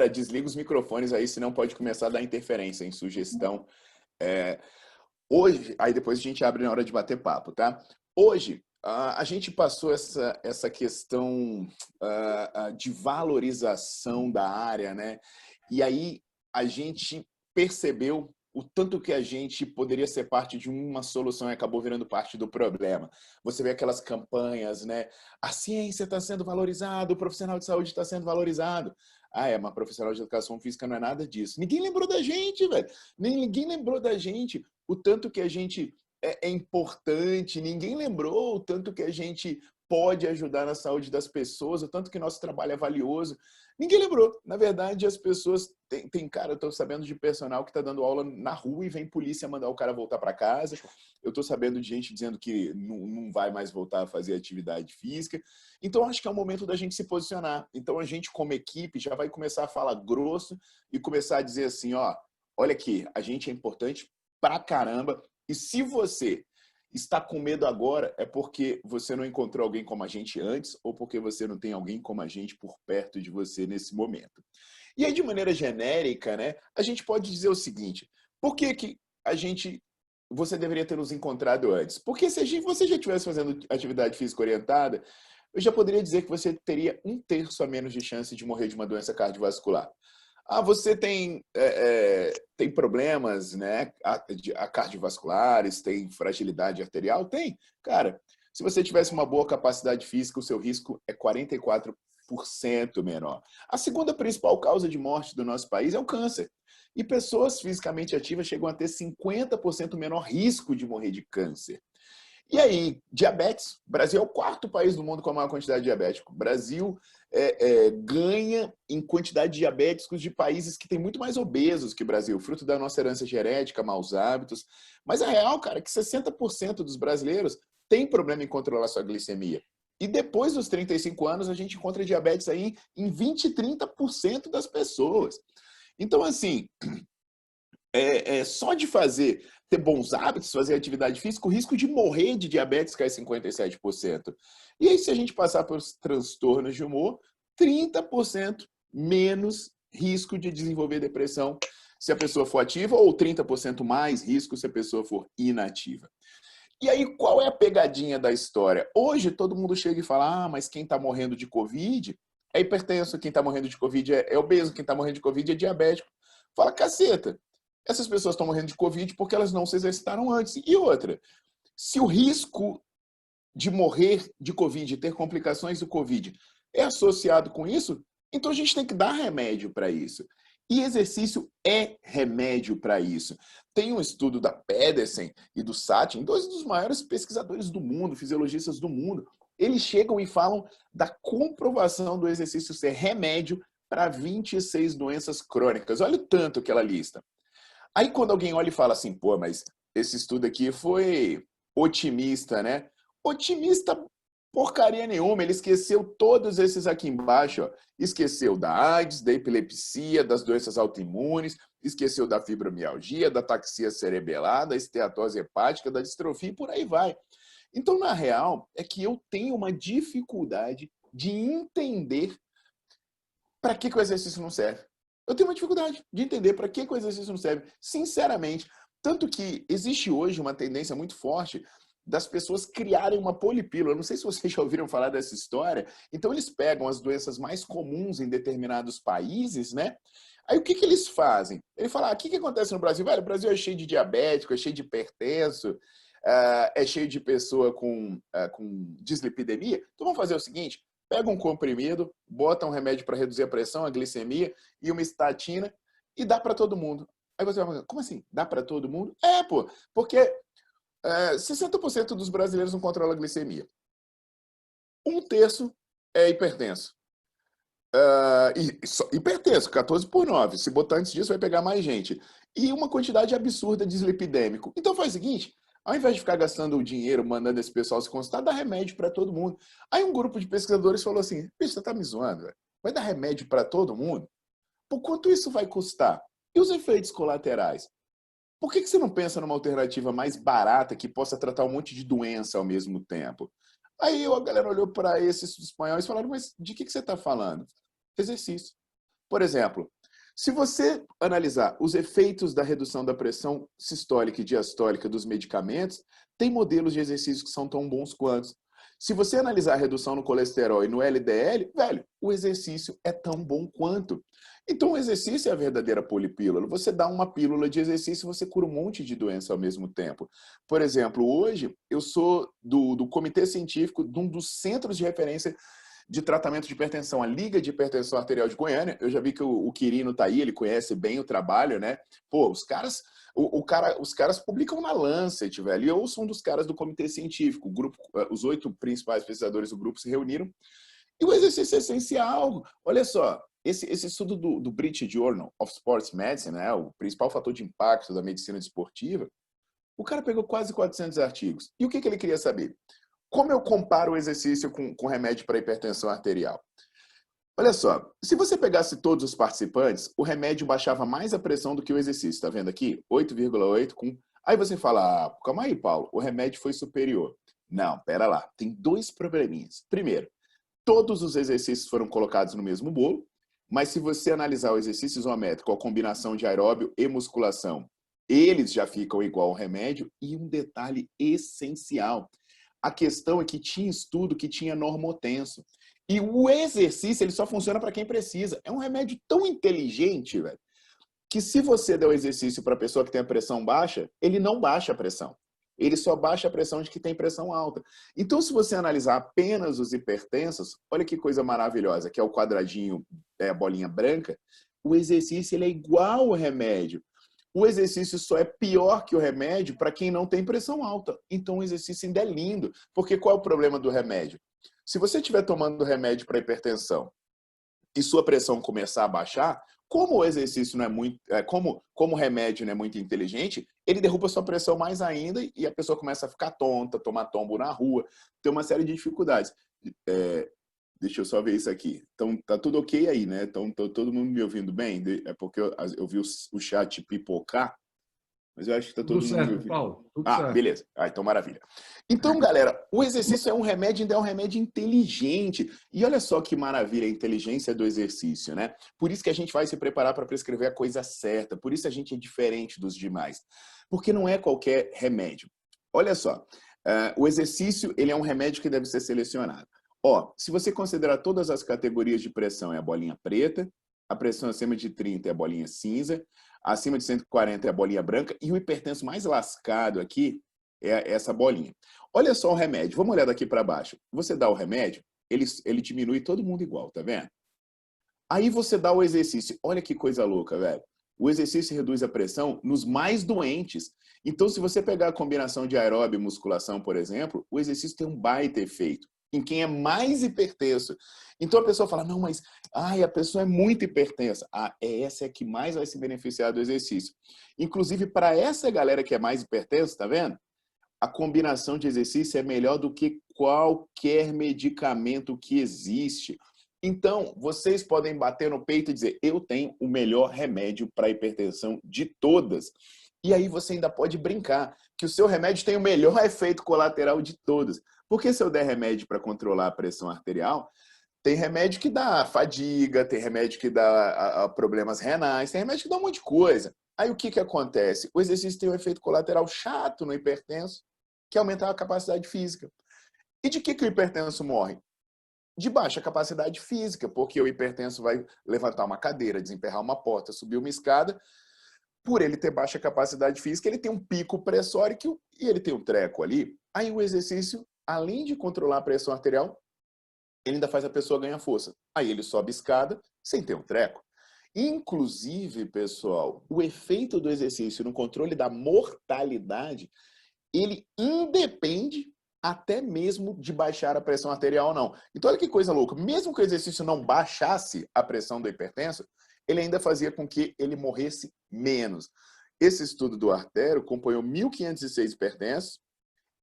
Galera, desliga os microfones aí, senão pode começar a dar interferência em sugestão. É, hoje, aí depois a gente abre na hora de bater papo, tá? Hoje, a gente passou essa questão de valorização da área, né? E aí a gente percebeu o tanto que a gente poderia ser parte de uma solução e acabou virando parte do problema. Você vê aquelas campanhas, né? A ciência está sendo valorizada, o profissional de saúde está sendo valorizado. Ah, mas profissional de educação física não é nada disso. Ninguém lembrou da gente, velho. Ninguém lembrou da gente. O tanto que a gente é importante, ninguém lembrou o tanto que a gente pode ajudar na saúde das pessoas, o tanto que nosso trabalho é valioso. Ninguém lembrou. Na verdade, as pessoas... cara, eu estou sabendo de personal que está dando aula na rua e vem polícia mandar o cara voltar para casa. Eu estou sabendo de gente dizendo que não vai mais voltar a fazer atividade física. Então, acho que é o momento da gente se posicionar. Então, a gente, como equipe, já vai começar a falar grosso e começar a dizer assim, ó, olha aqui, a gente é importante pra caramba. E se você está com medo agora, é porque você não encontrou alguém como a gente antes ou porque você não tem alguém como a gente por perto de você nesse momento. E aí, de maneira genérica, né, a gente pode dizer o seguinte, por que que você deveria ter nos encontrado antes? Porque se você já estivesse fazendo atividade física orientada, eu já poderia dizer que você teria 1/3 a menos de chance de morrer de uma doença cardiovascular. Ah, você tem problemas, né, cardiovasculares, tem fragilidade arterial? Tem. Cara, se você tivesse uma boa capacidade física, o seu risco é 44% menor. A segunda principal causa de morte do nosso país é o câncer. E pessoas fisicamente ativas chegam a ter 50% menor risco de morrer de câncer. E aí, diabetes. O Brasil é o 4º país do mundo com a maior quantidade de diabéticos. O Brasil ganha em quantidade de diabéticos de países que têm muito mais obesos que o Brasil, fruto da nossa herança genética, maus hábitos. Mas a real, cara, é que 60% dos brasileiros têm problema em controlar sua glicemia. E depois dos 35 anos, a gente encontra diabetes aí em 20, 30% das pessoas. Então, assim, só de ter bons hábitos, fazer atividade física, o risco de morrer de diabetes cai 57%. E aí, se a gente passar por transtornos de humor, 30% menos risco de desenvolver depressão se a pessoa for ativa, ou 30% mais risco se a pessoa for inativa. E aí, qual é a pegadinha da história? Hoje, todo mundo chega e fala, mas quem está morrendo de Covid é hipertenso, quem está morrendo de Covid é obeso, quem está morrendo de Covid é diabético. Fala, caceta, essas pessoas estão morrendo de Covid porque elas não se exercitaram antes. E outra, se o risco de morrer de Covid, ter complicações do Covid, é associado com isso, então a gente tem que dar remédio para isso. E exercício é remédio para isso. Tem um estudo da Pedersen e do Satin, 2 dos maiores pesquisadores do mundo, fisiologistas do mundo. Eles chegam e falam da comprovação do exercício ser remédio para 26 doenças crônicas. Olha o tanto que ela lista. Aí quando alguém olha e fala assim, pô, mas esse estudo aqui foi otimista, né? Otimista porcaria nenhuma, ele esqueceu todos esses aqui embaixo, ó. Esqueceu da AIDS, da epilepsia, das doenças autoimunes, esqueceu da fibromialgia, da ataxia cerebelar, da esteatose hepática, da distrofia e por aí vai. Então, na real, é que eu tenho uma dificuldade de entender para que o exercício não serve. Eu tenho uma dificuldade de entender para que o exercício não serve, sinceramente. Tanto que existe hoje uma tendência muito forte das pessoas criarem uma polipílula. Não sei se vocês já ouviram falar dessa história. Então, eles pegam as doenças mais comuns em determinados países, né? Aí, o que eles fazem? Ele fala, o que acontece no Brasil? Velho, o Brasil é cheio de diabético, é cheio de hipertenso, é cheio de pessoa com dislipidemia. Então, vamos fazer o seguinte, pega um comprimido, bota um remédio para reduzir a pressão, a glicemia e uma estatina e dá para todo mundo. Aí você vai falar, como assim? Dá para todo mundo? Pô, porque 60% dos brasileiros não controlam a glicemia. 1/3 é hipertenso. Hipertenso, 14/9. Se botar antes disso, vai pegar mais gente. E uma quantidade absurda de dislipidêmico. Então faz o seguinte, ao invés de ficar gastando o dinheiro, mandando esse pessoal se consultar, dá remédio para todo mundo. Aí um grupo de pesquisadores falou assim, bicho, você tá me zoando, velho? Vai dar remédio para todo mundo? Por quanto isso vai custar? E os efeitos colaterais? Por que você não pensa numa alternativa mais barata que possa tratar um monte de doença ao mesmo tempo? Aí a galera olhou para esses espanhóis e falaram, mas de que você está falando? Exercício. Por exemplo, Se você analisar os efeitos da redução da pressão sistólica e diastólica dos medicamentos, tem modelos de exercícios que são tão bons quanto. Se você analisar a redução no colesterol e no LDL, velho, o exercício é tão bom quanto. Então, o exercício é a verdadeira polipílula. Você dá uma pílula de exercício e você cura um monte de doença ao mesmo tempo. Por exemplo, hoje eu sou do comitê científico de um dos centros de referência de tratamento de hipertensão, a Liga de Hipertensão Arterial de Goiânia. Eu já vi que o Quirino tá aí, ele conhece bem o trabalho, né? Pô, os caras publicam na Lancet, velho. E eu sou um dos caras do comitê científico. O grupo, os 8 principais pesquisadores do grupo se reuniram. E o exercício é essencial. Olha só, esse estudo do British Journal of Sports Medicine, né, o principal fator de impacto da medicina desportiva, o cara pegou quase 400 artigos. E o que ele queria saber? Como eu comparo o exercício com remédio para hipertensão arterial? Olha só, se você pegasse todos os participantes, o remédio baixava mais a pressão do que o exercício. Tá vendo aqui? 8,8 com... Aí você fala, ah, calma aí, Paulo, o remédio foi superior. Não, pera lá, tem 2 probleminhas. Primeiro, todos os exercícios foram colocados no mesmo bolo, mas se você analisar o exercício isométrico, a combinação de aeróbio e musculação, eles já ficam igual ao remédio. E um detalhe essencial, a questão é que tinha estudo que tinha normotenso. E o exercício ele só funciona para quem precisa. É um remédio tão inteligente, velho, que se você der o exercício para a pessoa que tem a pressão baixa, ele não baixa a pressão. Ele só baixa a pressão de que tem pressão alta. Então, se você analisar apenas os hipertensos, olha que coisa maravilhosa, que é o quadradinho, a bolinha branca, o exercício ele é igual ao remédio. O exercício só é pior que o remédio para quem não tem pressão alta. Então, o exercício ainda é lindo. Porque qual é o problema do remédio? Se você estiver tomando remédio para hipertensão e sua pressão começar a baixar, como o exercício não é muito, como o remédio não é muito inteligente, ele derruba sua pressão mais ainda e a pessoa começa a ficar tonta, tomar tombo na rua, tem uma série de dificuldades. Deixa eu só ver isso aqui. Então, tá tudo ok aí, né? Então, todo mundo me ouvindo bem? É porque eu vi o chat pipocar, mas eu acho que tá Tudo todo mundo me certo, ouvindo. Paulo. Tudo Ah, certo. beleza. Ah, então maravilha. Então, galera, o exercício é um remédio, ainda é um remédio inteligente. E olha só que maravilha a inteligência do exercício, né? Por isso que a gente vai se preparar para prescrever a coisa certa. Por isso a gente é diferente dos demais. Porque não é qualquer remédio. Olha só, o exercício ele é um remédio que deve ser selecionado. Ó, se você considerar todas as categorias de pressão, é a bolinha preta, a pressão acima de 30 é a bolinha cinza, acima de 140 é a bolinha branca, e o hipertenso mais lascado aqui é essa bolinha. Olha só o remédio, vamos olhar daqui para baixo. Você dá o remédio, ele diminui todo mundo igual, tá vendo? Aí você dá o exercício, olha que coisa louca, velho. O exercício reduz a pressão nos mais doentes. Então, se você pegar a combinação de aeróbio e musculação, por exemplo, o exercício tem um baita efeito em quem é mais hipertenso. Então a pessoa fala, não, mas a pessoa é muito hipertensa. Ah, essa é a que mais vai se beneficiar do exercício. Inclusive, para essa galera que é mais hipertensa, tá vendo? A combinação de exercício é melhor do que qualquer medicamento que existe. Então, vocês podem bater no peito e dizer, eu tenho o melhor remédio para hipertensão de todas. E aí você ainda pode brincar que o seu remédio tem o melhor efeito colateral de todas. Porque se eu der remédio para controlar a pressão arterial, tem remédio que dá fadiga, tem remédio que dá problemas renais, tem remédio que dá um monte de coisa. Aí o que acontece? O exercício tem um efeito colateral chato no hipertenso, que é aumentar a capacidade física. E de que o hipertenso morre? De baixa capacidade física, porque o hipertenso vai levantar uma cadeira, desemperrar uma porta, subir uma escada. Por ele ter baixa capacidade física, ele tem um pico pressórico e ele tem um treco ali. Aí o exercício, além de controlar a pressão arterial, ele ainda faz a pessoa ganhar força. Aí ele sobe escada sem ter um treco. Inclusive, pessoal, o efeito do exercício no controle da mortalidade, ele independe até mesmo de baixar a pressão arterial ou não. Então, olha que coisa louca. Mesmo que o exercício não baixasse a pressão do hipertenso, ele ainda fazia com que ele morresse menos. Esse estudo do Artério acompanhou 1.506 hipertensos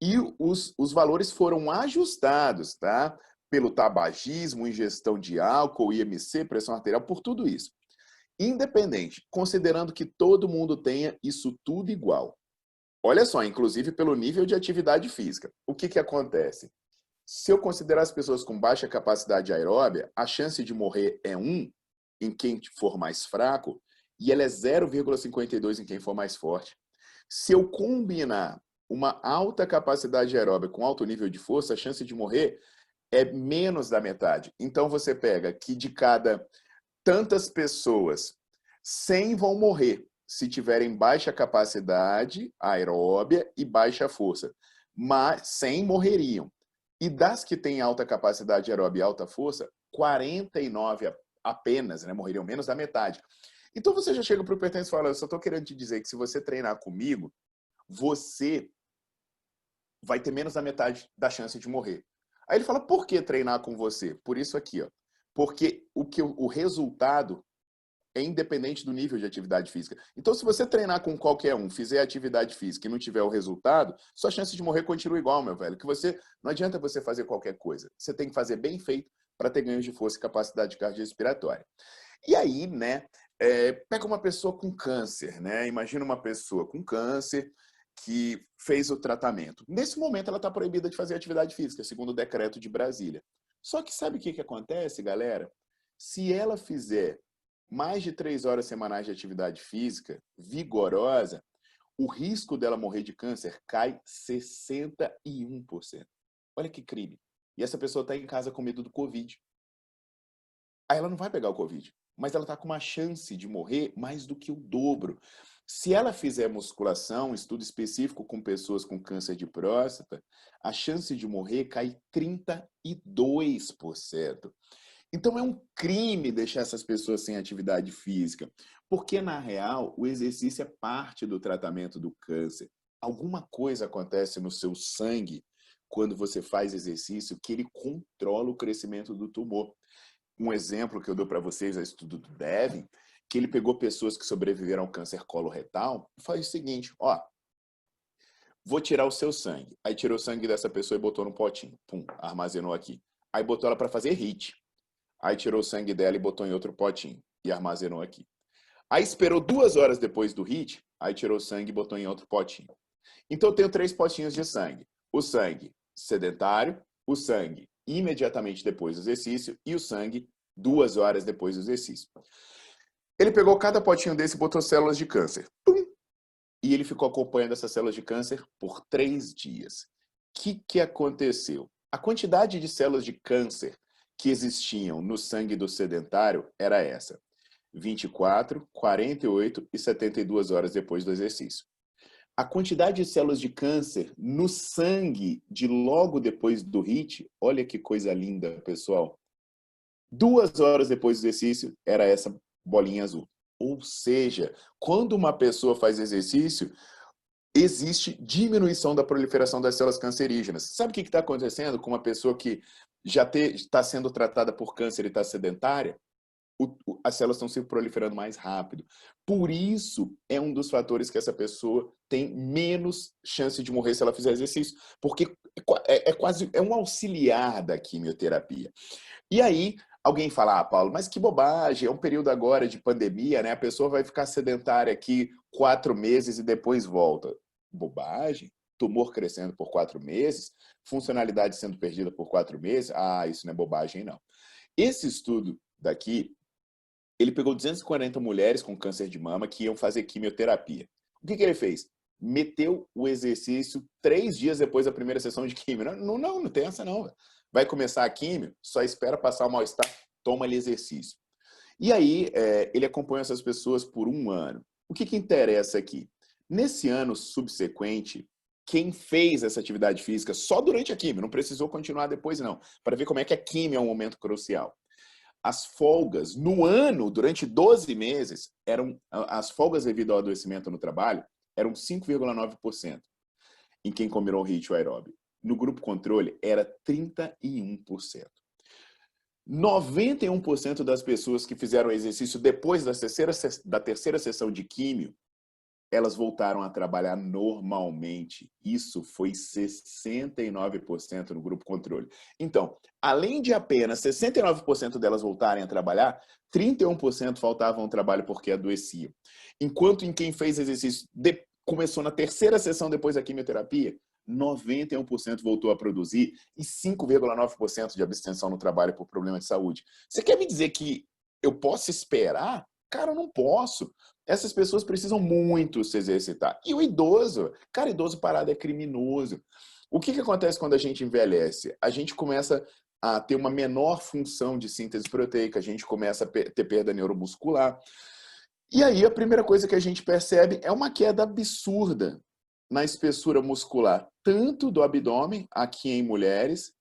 e os valores foram ajustados, tá? Pelo tabagismo, ingestão de álcool, IMC, pressão arterial, por tudo isso. Independente, considerando que todo mundo tenha isso tudo igual. Olha só, inclusive pelo nível de atividade física. O que acontece? Se eu considerar as pessoas com baixa capacidade aeróbia, a chance de morrer é 1, em quem for mais fraco e ela é 0,52 em quem for mais forte. Se eu combinar uma alta capacidade aeróbica com alto nível de força, a chance de morrer é menos da metade. Então você pega que de cada tantas pessoas, 100 vão morrer se tiverem baixa capacidade aeróbia e baixa força. Mas 100 morreriam. E das que têm alta capacidade aeróbia e alta força, 49 apenas, né, morreriam, menos da metade. Então você já chega para o pertence e fala, eu só estou querendo te dizer que se você treinar comigo, você vai ter menos da metade da chance de morrer. Aí ele fala, por que treinar com você? Por isso aqui, ó. Porque o resultado é independente do nível de atividade física. Então, se você treinar com qualquer um, fizer atividade física e não tiver o resultado, sua chance de morrer continua igual, meu velho. Que você não adianta você fazer qualquer coisa. Você tem que fazer bem feito para ter ganhos de força e capacidade cardiorrespiratória. E aí, né, pega uma pessoa com câncer, né? Imagina uma pessoa com câncer que fez o tratamento. Nesse momento, ela está proibida de fazer atividade física, segundo o decreto de Brasília. Só que sabe o que acontece, galera? Se ela fizer mais de 3 horas semanais de atividade física vigorosa, o risco dela morrer de câncer cai 61%. Olha que crime. E essa pessoa está em casa com medo do Covid. Aí ela não vai pegar o Covid, mas ela está com uma chance de morrer mais do que o dobro. Se ela fizer musculação, estudo específico com pessoas com câncer de próstata, a chance de morrer cai 32%. Então é um crime deixar essas pessoas sem atividade física, porque na real o exercício é parte do tratamento do câncer. Alguma coisa acontece no seu sangue quando você faz exercício que ele controla o crescimento do tumor. Um exemplo que eu dou para vocês é o estudo do Devin, que ele pegou pessoas que sobreviveram ao câncer coloretal e faz o seguinte, ó, vou tirar o seu sangue. Aí tirou o sangue dessa pessoa e botou no potinho, pum, armazenou aqui. Aí botou ela para fazer HIIT. Aí tirou o sangue dela e botou em outro potinho e armazenou aqui. Aí esperou 2 horas depois do HIIT, aí tirou o sangue e botou em outro potinho. Então eu tenho 3 potinhos de sangue. O sangue sedentário, o sangue imediatamente depois do exercício e o sangue 2 horas depois do exercício. Ele pegou cada potinho desse e botou células de câncer. Pum! E ele ficou acompanhando essas células de câncer por 3 dias. O que aconteceu? A quantidade de células de câncer que existiam no sangue do sedentário era essa: 24, 48 e 72 horas depois do exercício. A quantidade de células de câncer no sangue de logo depois do HIIT, olha que coisa linda, pessoal. 2 horas depois do exercício, era essa bolinha azul. Ou seja, quando uma pessoa faz exercício, existe diminuição da proliferação das células cancerígenas. Sabe o que está acontecendo com uma pessoa que já está sendo tratada por câncer e está sedentária? As células estão se proliferando mais rápido. Por isso, é um dos fatores que essa pessoa tem menos chance de morrer se ela fizer exercício. Porque é um auxiliar da quimioterapia. E aí, alguém fala, Paulo, mas que bobagem, é um período agora de pandemia, né? A pessoa vai ficar sedentária aqui 4 meses e depois volta. Bobagem? Tumor crescendo por 4 meses? Funcionalidade sendo perdida por 4 meses? Ah, isso não é bobagem, não. Esse estudo daqui, ele pegou 240 mulheres com câncer de mama que iam fazer quimioterapia. O que ele fez? Meteu o exercício 3 dias depois da primeira sessão de quimio. Não tem essa não. Vai começar a quimio, só espera passar o mal-estar, toma-lhe exercício. E aí, ele acompanha essas pessoas por 1 ano. O que interessa aqui? Nesse ano subsequente, quem fez essa atividade física só durante a quimio, não precisou continuar depois não, para ver como é que a quimio é um momento crucial. As folgas no ano, durante 12 meses, as folgas devido ao adoecimento no trabalho eram 5,9% em quem combinou o HIIT aeróbio. No grupo controle, era 31%. 91% das pessoas que fizeram exercício depois da terceira sessão de químio, elas voltaram a trabalhar normalmente. Isso foi 69% no grupo controle. Então, além de apenas 69% delas voltarem a trabalhar, 31% faltavam ao trabalho porque adoeciam. Enquanto em quem fez exercício começou na terceira sessão depois da quimioterapia, 91% voltou a produzir e 5,9% de abstenção no trabalho por problema de saúde. Você quer me dizer que eu posso esperar? Cara, eu não posso. Essas pessoas precisam muito se exercitar. E o idoso, cara, idoso parado é criminoso. O que acontece quando a gente envelhece? A gente começa a ter uma menor função de síntese proteica, a gente começa a ter perda neuromuscular. E aí a primeira coisa que a gente percebe é uma queda absurda na espessura muscular, tanto do abdômen, aqui em mulheres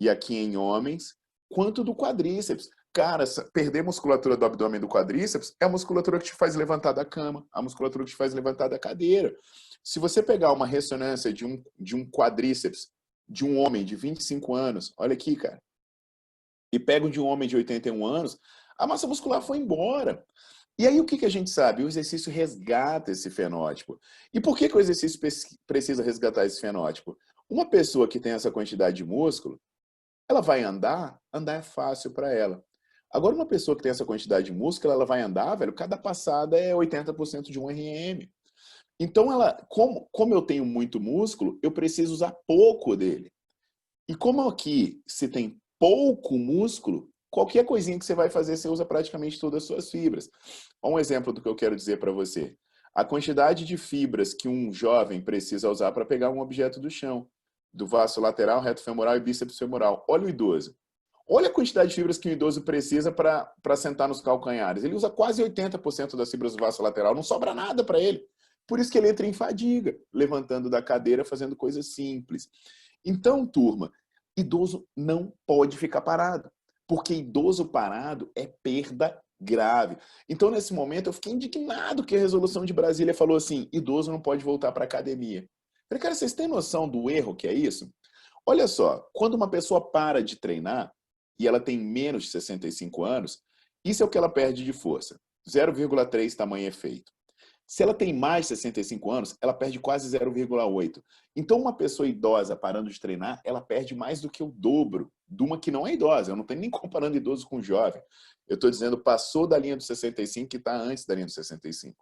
e aqui em homens, quanto do quadríceps. Cara, perder musculatura do abdômen e do quadríceps é a musculatura que te faz levantar da cama, a musculatura que te faz levantar da cadeira. Se você pegar uma ressonância de um quadríceps de um homem de 25 anos, olha aqui, cara, e pega o de um homem de 81 anos, a massa muscular foi embora. E aí o que a gente sabe? O exercício resgata esse fenótipo. E por que o exercício precisa resgatar esse fenótipo? Uma pessoa que tem essa quantidade de músculo, ela vai andar, andar é fácil para ela. Agora, uma pessoa que tem essa quantidade de músculo, ela vai andar, velho, cada passada é 80% de um RM. Então, como eu tenho muito músculo, eu preciso usar pouco dele. E como aqui se tem pouco músculo, qualquer coisinha que você vai fazer, você usa praticamente todas as suas fibras. Um exemplo do que eu quero dizer para você. A quantidade de fibras que um jovem precisa usar para pegar um objeto do chão, do vaso lateral, reto femoral e bíceps femoral. Olha o idoso. Olha a quantidade de fibras que o idoso precisa para sentar nos calcanhares. Ele usa quase 80% das fibras do vaso lateral, não sobra nada para ele. Por isso que ele entra em fadiga, levantando da cadeira, fazendo coisas simples. Então, turma, idoso não pode ficar parado, porque idoso parado é perda grave. Então, nesse momento, eu fiquei indignado que a resolução de Brasília falou assim, idoso não pode voltar para a academia. Falei, cara, vocês têm noção do erro que é isso? Olha só, quando uma pessoa para de treinar e ela tem menos de 65 anos, isso é o que ela perde de força. 0,3 tamanho efeito. Se ela tem mais de 65 anos, ela perde quase 0,8. Então, uma pessoa idosa parando de treinar, ela perde mais do que o dobro de uma que não é idosa. Eu não estou nem comparando idoso com jovem. Eu estou dizendo passou da linha dos 65 que está antes da linha dos 65.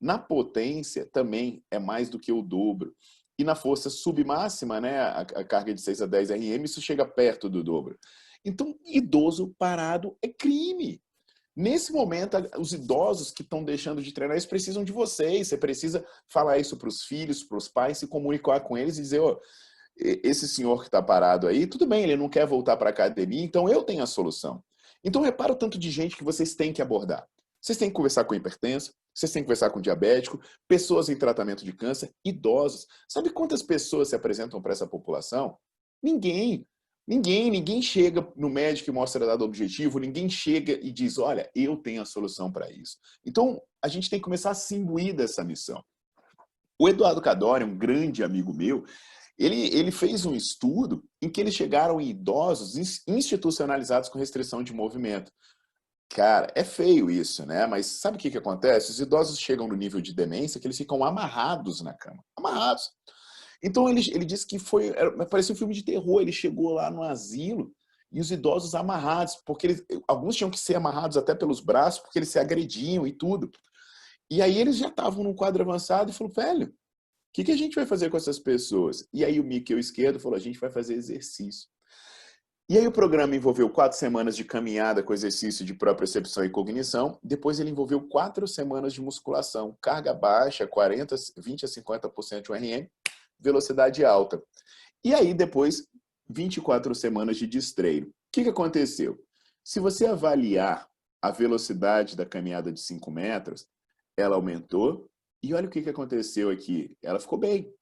Na potência, também é mais do que o dobro. E na força submáxima, né, a carga de 6 a 10 RM, isso chega perto do dobro. Então, idoso parado é crime. Nesse momento, os idosos que estão deixando de treinar, eles precisam de vocês. Você precisa falar isso para os filhos, para os pais, se comunicar com eles e dizer, oh, esse senhor que está parado aí, tudo bem, ele não quer voltar para a academia, então eu tenho a solução. Então, repara o tanto de gente que vocês têm que abordar. Vocês têm que conversar com hipertenso, vocês têm que conversar com diabético, pessoas em tratamento de câncer, idosos. Sabe quantas pessoas se apresentam para essa população? Ninguém. Ninguém chega no médico e mostra dado objetivo, ninguém chega e diz, olha, eu tenho a solução para isso. Então, a gente tem que começar a se imbuir dessa missão. O Eduardo Cadore, um grande amigo meu, ele fez um estudo em que eles chegaram em idosos institucionalizados com restrição de movimento. Cara, é feio isso, né? Mas sabe o que acontece? Os idosos chegam no nível de demência que eles ficam amarrados na cama. Amarrados. Então ele disse que parecia um filme de terror. Ele chegou lá no asilo e os idosos amarrados, porque alguns tinham que ser amarrados até pelos braços, porque eles se agrediam e tudo. E aí eles já estavam num quadro avançado e falou, velho, o que a gente vai fazer com essas pessoas? E aí o Mickey, o esquerdo, falou, a gente vai fazer exercício. E aí o programa envolveu 4 semanas de caminhada com exercício de propriocepção e cognição. Depois ele envolveu 4 semanas de musculação, carga baixa, 20 a 50% de RM, velocidade alta. E aí depois 24 semanas de destreino. O que aconteceu? Se você avaliar a velocidade da caminhada de 5 metros, ela aumentou. E olha o que aconteceu aqui. Ela ficou bem.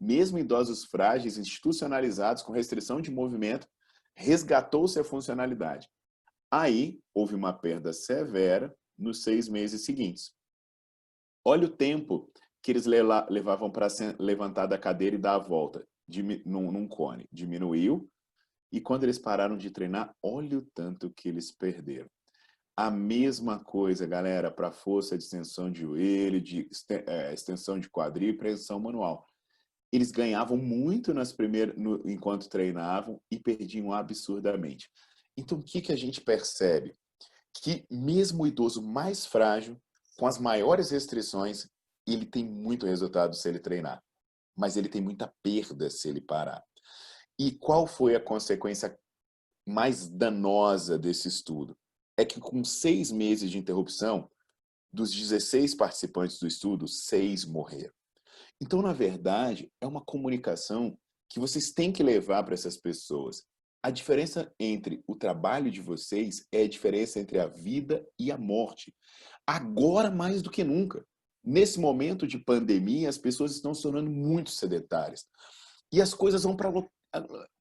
Mesmo idosos frágeis, institucionalizados, com restrição de movimento, resgatou-se a funcionalidade. Aí, houve uma perda severa nos 6 meses seguintes. Olha o tempo que eles levavam para levantar da cadeira e dar a volta num cone. Diminuiu. E quando eles pararam de treinar, olha o tanto que eles perderam. A mesma coisa, galera, para força de extensão de joelho, de extensão de quadril e preensão manual. Eles ganhavam muito enquanto treinavam e perdiam absurdamente. Então, o que a gente percebe? Que mesmo o idoso mais frágil, com as maiores restrições, ele tem muito resultado se ele treinar. Mas ele tem muita perda se ele parar. E qual foi a consequência mais danosa desse estudo? é que com 6 meses de interrupção, dos 16 participantes do estudo, 6 morreram. Então, na verdade, é uma comunicação que vocês têm que levar para essas pessoas. A diferença entre o trabalho de vocês é a diferença entre a vida e a morte. Agora mais do que nunca. Nesse momento de pandemia, as pessoas estão se tornando muito sedentárias. E as coisas vão para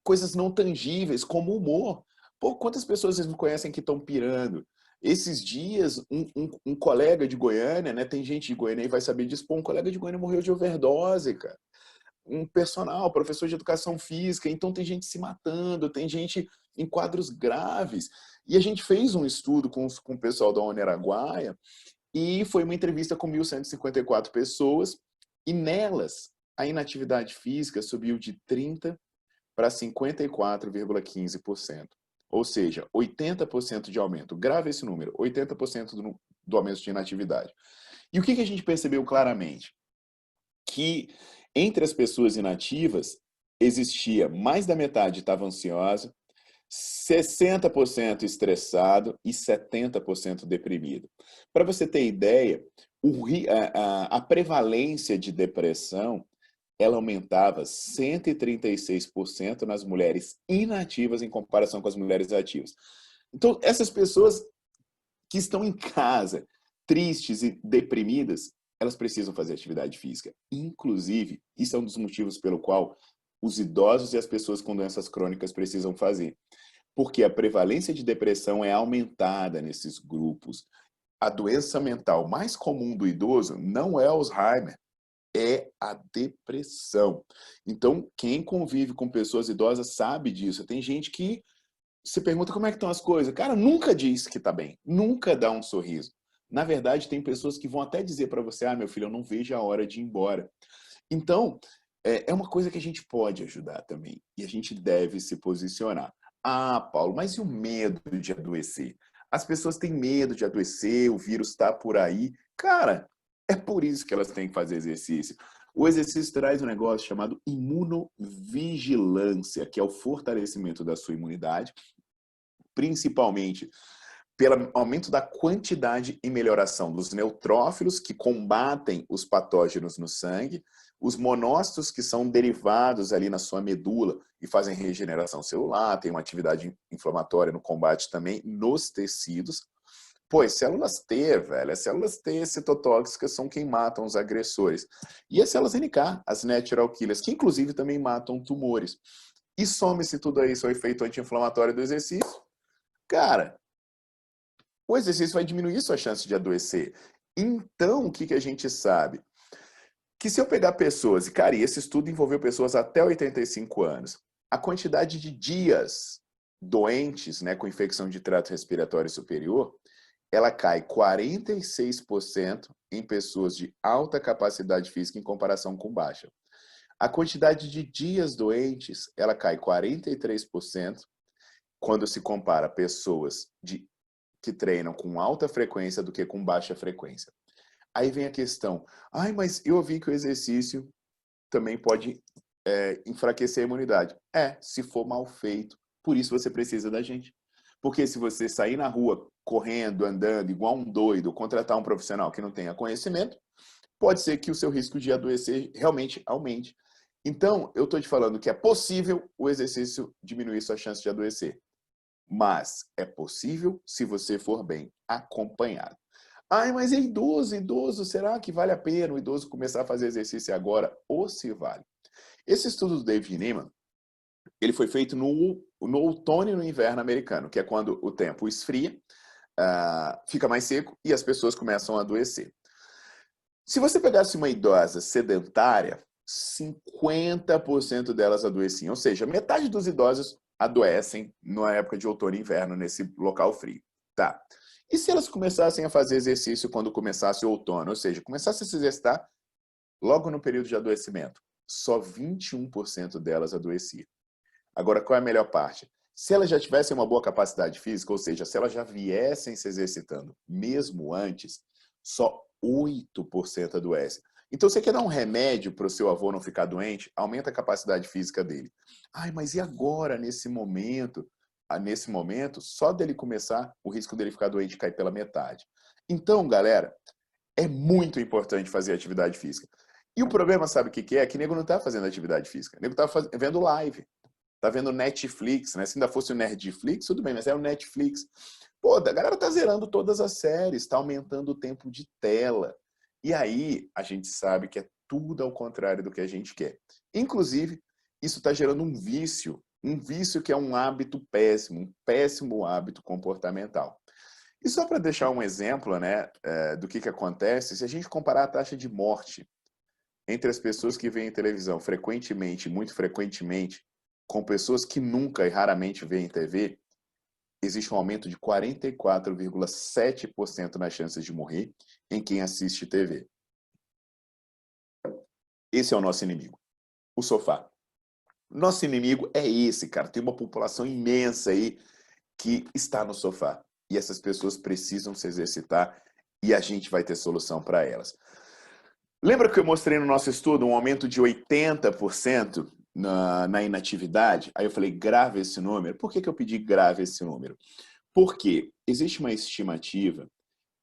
coisas não tangíveis, como o humor. Pô, quantas pessoas vocês não conhecem que estão pirando? Esses dias, um colega de Goiânia, né? Tem gente de Goiânia aí vai saber disso. Pô, um colega de Goiânia morreu de overdose, cara. Um personal, professor de educação física. Então tem gente se matando, tem gente em quadros graves. E a gente fez um estudo com o pessoal da Uni Araguaia e foi uma entrevista com 1.154 pessoas e nelas a inatividade física subiu de 30% para 54,15%. Ou seja, 80% de aumento. Grave esse número, 80% do aumento de inatividade. E o que a gente percebeu claramente? Que entre as pessoas inativas, existia mais da metade estava ansiosa, 60% estressado e 70% deprimido. Para você ter ideia, a prevalência de depressão ela aumentava 136% nas mulheres inativas em comparação com as mulheres ativas. Então, essas pessoas que estão em casa, tristes e deprimidas, elas precisam fazer atividade física. Inclusive, isso é um dos motivos pelo qual os idosos e as pessoas com doenças crônicas precisam fazer. Porque a prevalência de depressão é aumentada nesses grupos. A doença mental mais comum do idoso não é Alzheimer, é a depressão. Então, quem convive com pessoas idosas sabe disso. Tem gente que se pergunta como é que estão as coisas. Cara, nunca diz que está bem, nunca dá um sorriso. Na verdade, tem pessoas que vão até dizer para você, meu filho, eu não vejo a hora de ir embora. Então, é uma coisa que a gente pode ajudar também. E a gente deve se posicionar. Ah, Paulo, mas e o medo de adoecer? As pessoas têm medo de adoecer, o vírus está por aí. Cara, é por isso que elas têm que fazer exercício. O exercício traz um negócio chamado imunovigilância, que é o fortalecimento da sua imunidade, principalmente pelo aumento da quantidade e melhoração dos neutrófilos, que combatem os patógenos no sangue, os monócitos, que são derivados ali na sua medula e fazem regeneração celular, tem uma atividade inflamatória no combate também nos tecidos. Pô, as células T, velho, as células T citotóxicas são quem matam os agressores. E as células NK, as natural killers, que inclusive também matam tumores. E some-se tudo isso ao efeito anti-inflamatório do exercício. Cara, o exercício vai diminuir sua chance de adoecer. Então, o que a gente sabe? Que se eu pegar pessoas, e cara, esse estudo envolveu pessoas até 85 anos, a quantidade de dias doentes, né, com infecção de trato respiratório superior, ela cai 46% em pessoas de alta capacidade física em comparação com baixa. A quantidade de dias doentes, ela cai 43% quando se compara pessoas que treinam com alta frequência do que com baixa frequência. Aí vem a questão, mas eu ouvi que o exercício também pode enfraquecer a imunidade. Se for mal feito. Por isso você precisa da gente. Porque se você sair na rua correndo, andando, igual um doido, contratar um profissional que não tenha conhecimento, pode ser que o seu risco de adoecer realmente aumente. Então, eu estou te falando que é possível o exercício diminuir sua chance de adoecer. Mas é possível se você for bem acompanhado. Mas é idoso, será que vale a pena o idoso começar a fazer exercício agora? Ou se vale? Esse estudo do David Niemann, ele foi feito no outono e no inverno americano, que é quando o tempo esfria, fica mais seco e as pessoas começam a adoecer. Se você pegasse uma idosa sedentária, 50% delas adoeciam, ou seja, metade dos idosos adoecem na época de outono e inverno, nesse local frio. Tá. E se elas começassem a fazer exercício quando começasse o outono, ou seja, começassem a se exercitar logo no período de adoecimento? Só 21% delas adoeciam. Agora, qual é a melhor parte? Se elas já tivessem uma boa capacidade física, ou seja, se elas já viessem se exercitando mesmo antes, só 8% adoece. Então, você quer dar um remédio para o seu avô não ficar doente? Aumenta a capacidade física dele. Mas e agora, nesse momento? nesse momento, só dele começar, o risco dele ficar doente cai pela metade. Então, galera, é muito importante fazer atividade física. E o problema, sabe o que é? Que nego não tá fazendo atividade física. O nego tá vendo live. Tá vendo Netflix, né? Se ainda fosse o Nerdflix, tudo bem, mas é o Netflix. Pô, a galera tá zerando todas as séries, tá aumentando o tempo de tela. E aí, a gente sabe que é tudo ao contrário do que a gente quer. Inclusive, isso tá gerando um vício que é um hábito péssimo, um péssimo hábito comportamental. E só para deixar um exemplo, né, do que acontece, se a gente comparar a taxa de morte entre as pessoas que veem televisão frequentemente, muito frequentemente, com pessoas que nunca e raramente veem TV, existe um aumento de 44,7% nas chances de morrer em quem assiste TV. Esse é o nosso inimigo, o sofá. Nosso inimigo é esse, cara. Tem uma população imensa aí que está no sofá. E essas pessoas precisam se exercitar e a gente vai ter solução para elas. Lembra que eu mostrei no nosso estudo um aumento de 80% na inatividade? Aí eu falei, grave esse número. Por que eu pedi grave esse número? Porque existe uma estimativa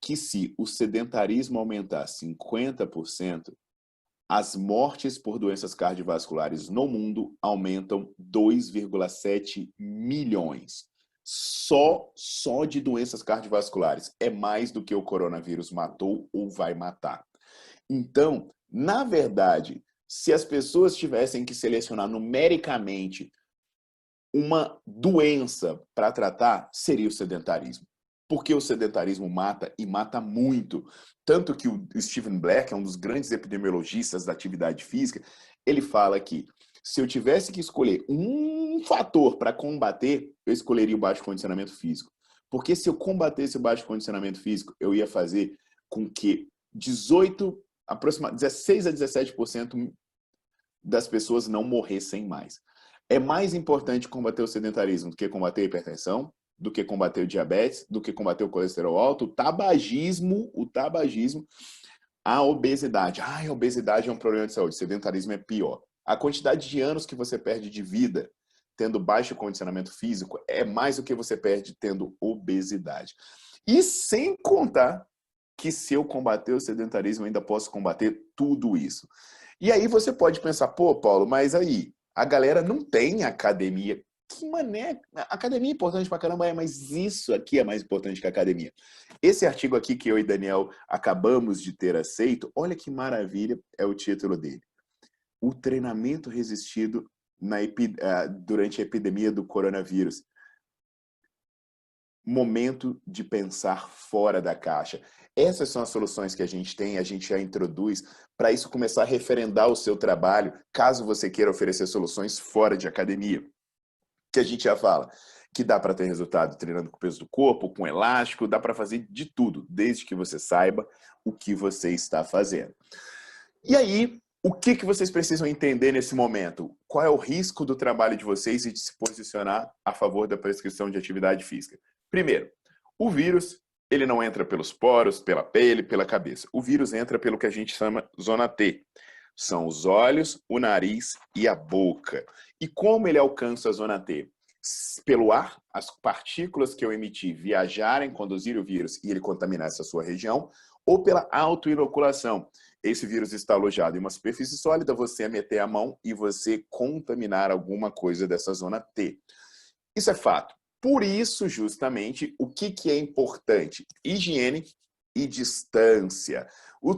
que se o sedentarismo aumentar 50%, as mortes por doenças cardiovasculares no mundo aumentam 2,7 milhões. Só de doenças cardiovasculares. É mais do que o coronavírus matou ou vai matar. Então, na verdade, se as pessoas tivessem que selecionar numericamente uma doença para tratar, seria o sedentarismo. Porque o sedentarismo mata e mata muito. Tanto que o Stephen Black, é um dos grandes epidemiologistas da atividade física, ele fala que se eu tivesse que escolher um fator para combater, eu escolheria o baixo condicionamento físico. Porque se eu combatesse o baixo condicionamento físico, eu ia fazer com que 16 a 17% das pessoas não morressem mais. É mais importante combater o sedentarismo do que combater a hipertensão, do que combater o diabetes, do que combater o colesterol alto, o tabagismo, a obesidade. A obesidade é um problema de saúde, o sedentarismo é pior. A quantidade de anos que você perde de vida tendo baixo condicionamento físico é mais do que você perde tendo obesidade. E sem contar que se eu combater o sedentarismo, eu ainda posso combater tudo isso. E aí você pode pensar, pô, Paulo, mas aí, a galera não tem academia. Que mané, academia é importante pra caramba, mas isso aqui é mais importante que a academia. Esse artigo aqui que eu e Daniel acabamos de ter aceito, olha que maravilha, é o título dele. O treinamento resistido durante a epidemia do coronavírus. Momento de pensar fora da caixa. Essas são as soluções que a gente já introduz para isso começar a referendar o seu trabalho, caso você queira oferecer soluções fora de academia. Que a gente já fala que dá para ter resultado treinando com o peso do corpo, com elástico, dá para fazer de tudo, desde que você saiba o que você está fazendo. E aí, o que vocês precisam entender nesse momento? Qual é o risco do trabalho de vocês e de se posicionar a favor da prescrição de atividade física? Primeiro, o vírus, ele não entra pelos poros, pela pele, pela cabeça. O vírus entra pelo que a gente chama zona T. São os olhos, o nariz e a boca. E como ele alcança a zona T? Pelo ar, as partículas que eu emiti viajarem, conduzir o vírus e ele contaminar essa sua região, ou pela autoinoculação. Esse vírus está alojado em uma superfície sólida, você meter a mão e você contaminar alguma coisa dessa zona T. Isso é fato. Por isso, justamente, o que é importante? Higiene e distância.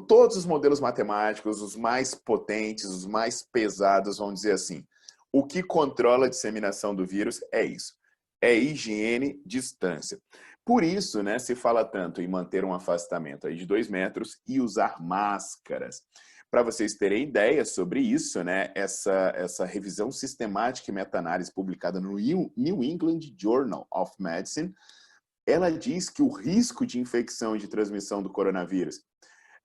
Todos os modelos matemáticos, os mais potentes, os mais pesados, vão dizer assim, o que controla a disseminação do vírus é isso. É higiene, distância. Por isso, né, se fala tanto em manter um afastamento aí de 2 metros e usar máscaras. Para vocês terem ideia sobre isso, né, essa revisão sistemática e meta-análise publicada no New England Journal of Medicine, ela diz que o risco de infecção e de transmissão do coronavírus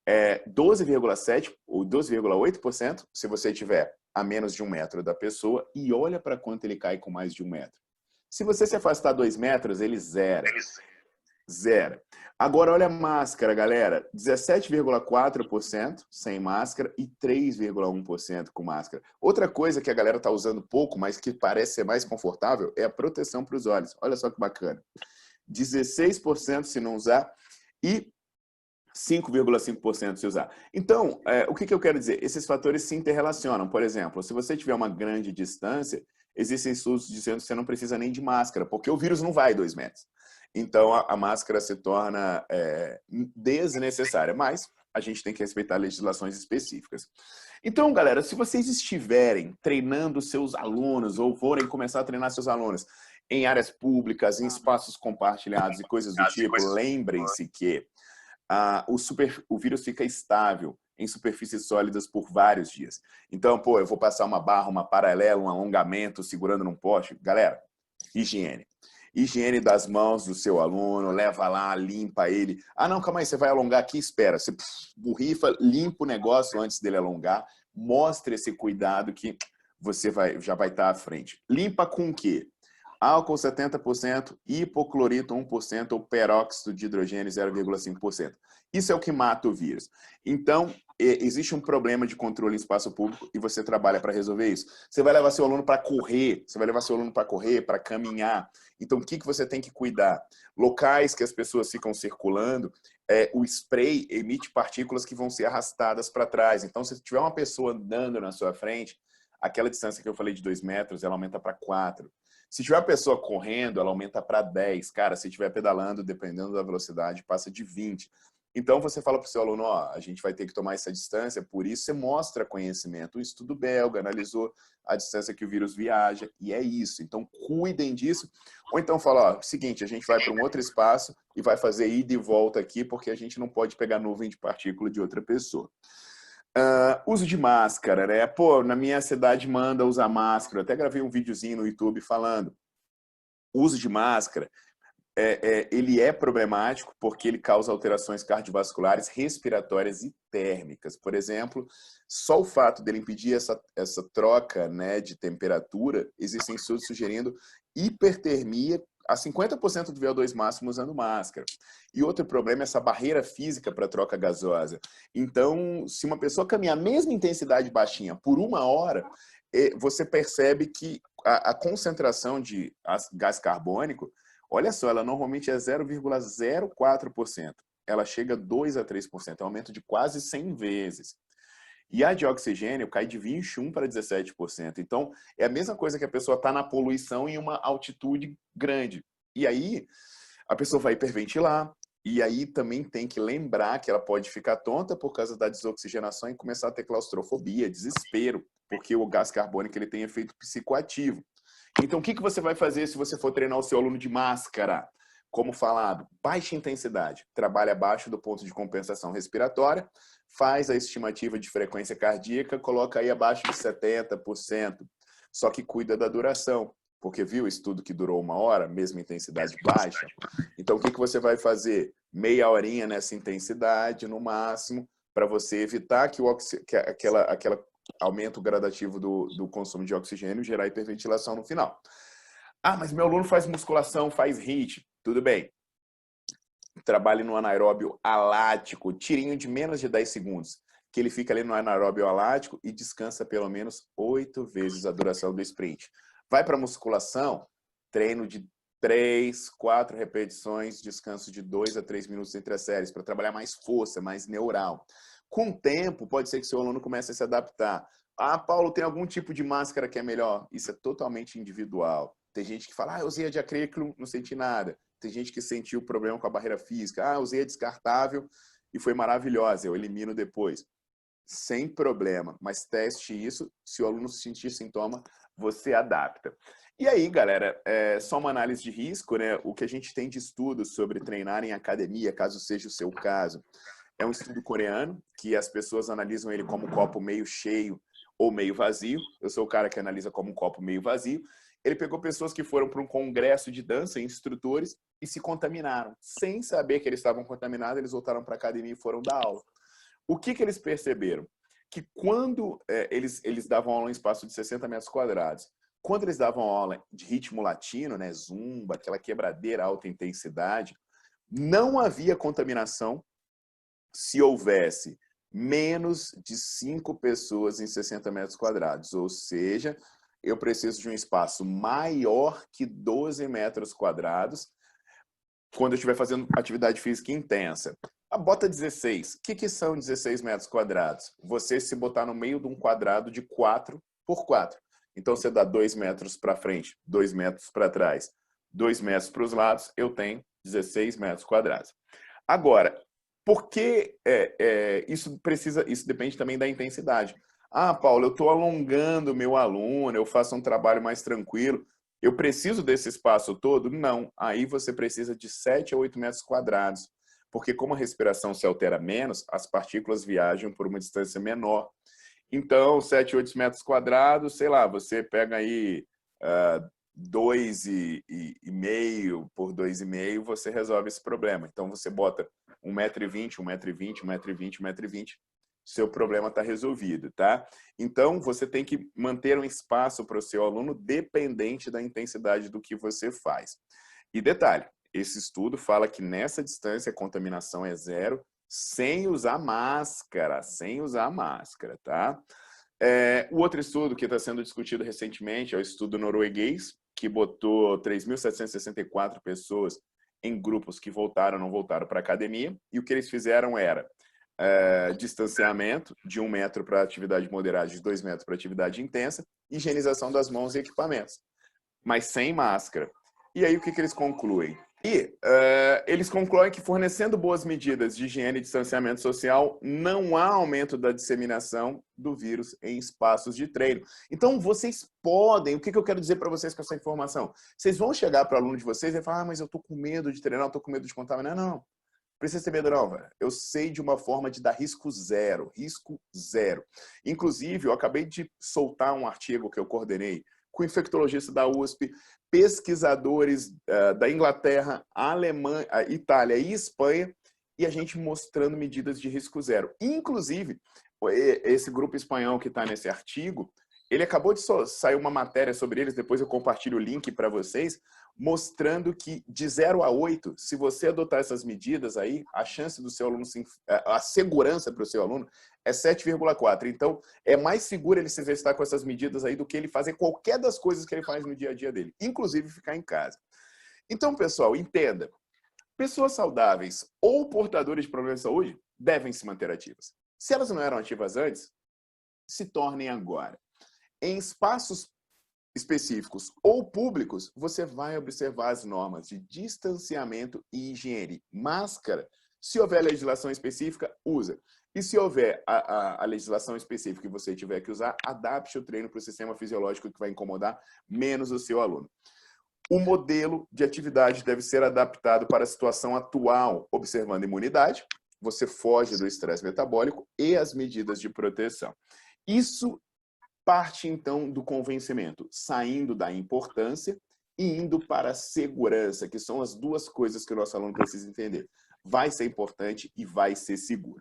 é 12,7% ou 12,8% se você tiver a menos de 1 metro da pessoa e olha para quanto ele cai com mais de 1 metro. Se você se afastar 2 metros, ele zera. Zero. Agora, olha a máscara, galera. 17,4% sem máscara e 3,1% com máscara. Outra coisa que a galera está usando pouco, mas que parece ser mais confortável, é a proteção para os olhos. Olha só que bacana. 16% se não usar e 5,5% se usar. Então, o que eu quero dizer? Esses fatores se interrelacionam. Por exemplo, se você tiver uma grande distância, existem estudos dizendo que você não precisa nem de máscara, porque o vírus não vai 2 metros. Então, a máscara se torna desnecessária, mas a gente tem que respeitar legislações específicas. Então, galera, se vocês estiverem treinando seus alunos ou forem começar a treinar seus alunos em áreas públicas, em espaços compartilhados e coisas do tipo, lembrem-se que o vírus fica estável em superfícies sólidas por vários dias. Então, pô, eu vou passar uma barra, uma paralela, um alongamento segurando num poste. Galera, higiene. Higiene das mãos do seu aluno, leva lá, limpa ele. Ah, não, calma aí, você vai alongar aqui, espera. Você borrifa, limpa o negócio antes dele alongar. Mostre esse cuidado que você já vai estar à frente. Limpa com o quê? Álcool 70%, hipoclorito 1% ou peróxido de hidrogênio 0,5%. Isso é o que mata o vírus. Então, existe um problema de controle em espaço público e você trabalha para resolver isso. Você vai levar seu aluno para correr, para caminhar. Então, o que você tem que cuidar? Locais que as pessoas ficam circulando, o spray emite partículas que vão ser arrastadas para trás. Então, se tiver uma pessoa andando na sua frente, aquela distância que eu falei de 2 metros, ela aumenta para 4. Se tiver uma pessoa correndo, ela aumenta para 10. Cara, se estiver pedalando, dependendo da velocidade, passa de 20. Então, você fala para o seu aluno, ó, a gente vai ter que tomar essa distância, por isso você mostra conhecimento. O estudo belga analisou a distância que o vírus viaja, e é isso. Então, cuidem disso. Ou então fala, ó, seguinte, a gente vai para um outro espaço e vai fazer ida e volta aqui, porque a gente não pode pegar nuvem de partícula de outra pessoa. Uso de máscara, né? Pô, na minha cidade manda usar máscara. Eu até gravei um videozinho no YouTube falando. O uso de máscara, ele é problemático porque ele causa alterações cardiovasculares, respiratórias e térmicas. Por exemplo, só o fato dele impedir essa troca, né, de temperatura, existem estudos sugerindo hipertermia a 50% do VO2 máximo usando máscara. E outro problema é essa barreira física para a troca gasosa. Então, se uma pessoa caminhar a mesma intensidade baixinha por 1 hora, você percebe que a concentração de gás carbônico, olha só, ela normalmente é 0,04%. Ela chega a 2 a 3%, é um aumento de quase 100 vezes. E a de oxigênio cai de 21% para 17%. Então, é a mesma coisa que a pessoa está na poluição em uma altitude grande. E aí, a pessoa vai hiperventilar. E aí também tem que lembrar que ela pode ficar tonta por causa da desoxigenação e começar a ter claustrofobia, desespero, porque o gás carbônico ele tem efeito psicoativo. Então, o que você vai fazer se você for treinar o seu aluno de máscara? Como falado, baixa intensidade, trabalha abaixo do ponto de compensação respiratória, faz a estimativa de frequência cardíaca, coloca aí abaixo de 70%, só que cuida da duração, porque viu o estudo que durou 1 hora, mesma intensidade baixa? Então, o que você vai fazer? Meia horinha nessa intensidade, no máximo, para você evitar que aquela aumento gradativo do consumo de oxigênio gerar hiperventilação no final. Ah, mas meu aluno faz musculação, faz HIIT. Tudo bem. Trabalhe no anaeróbio alático, tirinho de menos de 10 segundos, que ele fica ali no anaeróbio alático e descansa pelo menos 8 vezes a duração do sprint. Vai para musculação, treino de 3, 4 repetições, descanso de 2 a 3 minutos entre as séries, para trabalhar mais força, mais neural. Com o tempo, pode ser que seu aluno comece a se adaptar. Ah, Paulo, tem algum tipo de máscara que é melhor? Isso é totalmente individual. Tem gente que fala, eu usei a de acrílico, não senti nada. Tem gente que sentiu o problema com a barreira física. Ah, usei a descartável e foi maravilhosa, eu elimino depois. Sem problema, mas teste isso. Se o aluno sentir sintoma, você adapta. E aí, galera, só uma análise de risco, né? O que a gente tem de estudos sobre treinar em academia, caso seja o seu caso, é um estudo coreano, que as pessoas analisam ele como um copo meio cheio ou meio vazio. Eu sou o cara que analisa como um copo meio vazio. Ele pegou pessoas que foram para um congresso de dança, instrutores, e se contaminaram. Sem saber que eles estavam contaminados, eles voltaram para a academia e foram dar aula. O que eles perceberam? Que quando eles davam aula em espaço de 60 metros quadrados, quando eles davam aula de ritmo latino, né, zumba, aquela quebradeira, alta intensidade, Não havia contaminação se houvesse menos de 5 pessoas em 60 metros quadrados, ou seja, eu preciso de um espaço maior que 12 metros quadrados quando eu estiver fazendo atividade física intensa. Bota 16. O que são 16 metros quadrados? Você se botar no meio de um quadrado de 4 por 4. Então, você dá 2 metros para frente, 2 metros para trás, 2 metros para os lados, eu tenho 16 metros quadrados. Agora, por que isso depende também da intensidade. Paulo, eu estou alongando o meu aluno, eu faço um trabalho mais tranquilo, eu preciso desse espaço todo? Não. Aí você precisa de 7 a 8 metros quadrados, porque como a respiração se altera menos, as partículas viajam por uma distância menor. Então, 7, 8 metros quadrados, sei lá, você pega aí 2,5 por 2,5, você resolve esse problema. Então, você bota 1,20 m, 1,20 m, 1,20 m, 1,20 m, seu problema está resolvido, tá? Então, você tem que manter um espaço para o seu aluno dependente da intensidade do que você faz. E detalhe, esse estudo fala que nessa distância a contaminação é zero, sem usar máscara, tá? O outro estudo que está sendo discutido recentemente é o estudo norueguês, que botou 3.764 pessoas em grupos que voltaram ou não voltaram para a academia, e o que eles fizeram era distanciamento de 1 metro para atividade moderada, de 2 metros para atividade intensa, higienização das mãos e equipamentos, mas sem máscara. E aí o que eles concluem? Eles concluem que fornecendo boas medidas de higiene e distanciamento social, não há aumento da disseminação do vírus em espaços de treino. Então, vocês podem... O que eu quero dizer para vocês com essa informação? Vocês vão chegar para o aluno de vocês e falar, mas eu estou com medo de treinar, eu estou com medo de contaminar. Não, precisa ter medo não, velho. Eu sei de uma forma de dar risco zero. Risco zero. Inclusive, eu acabei de soltar um artigo que eu coordenei com infectologista da USP, pesquisadores da Inglaterra, Alemanha, Itália e Espanha, e a gente mostrando medidas de risco zero. Inclusive, esse grupo espanhol que está nesse artigo, ele acabou de sair uma matéria sobre eles, depois eu compartilho o link para vocês, mostrando que de 0 a 8, se você adotar essas medidas aí, a chance do seu aluno, a segurança para o seu aluno é 7,4. Então, é mais seguro ele se exercitar com essas medidas aí do que ele fazer qualquer das coisas que ele faz no dia a dia dele, inclusive ficar em casa. Então, pessoal, entenda. Pessoas saudáveis ou portadores de problemas de saúde devem se manter ativas. Se elas não eram ativas antes, se tornem agora. Em espaços específicos ou públicos, você vai observar as normas de distanciamento e higiene. Máscara, se houver legislação específica, usa. E se houver a legislação específica e você tiver que usar, adapte o treino para o sistema fisiológico que vai incomodar menos o seu aluno. O modelo de atividade deve ser adaptado para a situação atual, observando a imunidade, você foge do estresse metabólico e as medidas de proteção. Isso parte, então, do convencimento, saindo da importância e indo para a segurança, que são as duas coisas que o nosso aluno precisa entender. Vai ser importante e vai ser seguro.